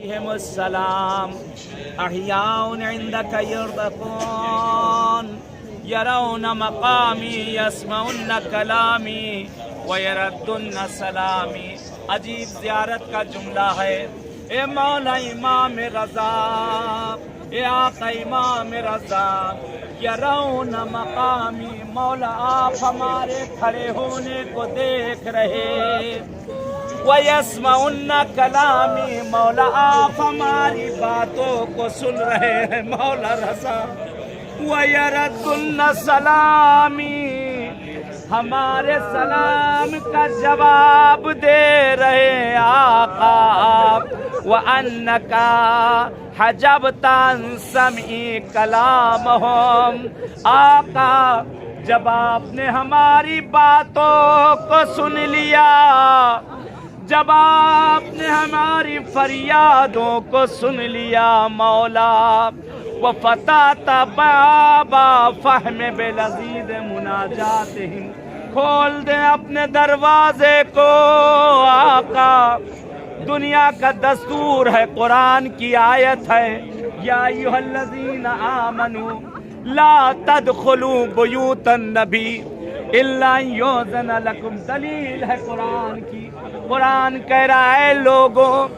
علیہم السلام احیاء عندک یرزقون یرون مقامی یسمعون کلامی ویردن سلامی. عجیب زیارت کا جملہ ہے. اے مولا امام رضا، اے آقا امام رضا، یرون مقامی، مولا آپ ہمارے کھڑے ہونے کو دیکھ رہے. وَيَسْمَعُنَّ کلامی، مولا آپ ہماری باتوں کو سن رہے ہیں مولا رضا. وَيَرَدُّنَّ سلامی، ہمارے سلام کا جواب دے رہے آقا. وَأَنَّكَ حَجَبْتَ عَنْ سَمْعِ كَلَامَهُمْ، آقا جب آپ نے ہماری باتوں کو سن لیا، جب آپ نے ہماری فریادوں کو سن لیا مولا، وَفَتَحْتَ بَابَ فَهْمِ بِلَذِيذِ مُنَاجَاتِهِمْ، کھول دیں اپنے دروازے کو آقا. دنیا کا دستور ہے، قرآن کی آیت ہے، یا ایھا الذین آمنوا لا تدخلوا بیوت النبی الا ان یؤذن لکم. دلیل ہے قرآن کی. قرآن کہہ رہا ہے لوگوں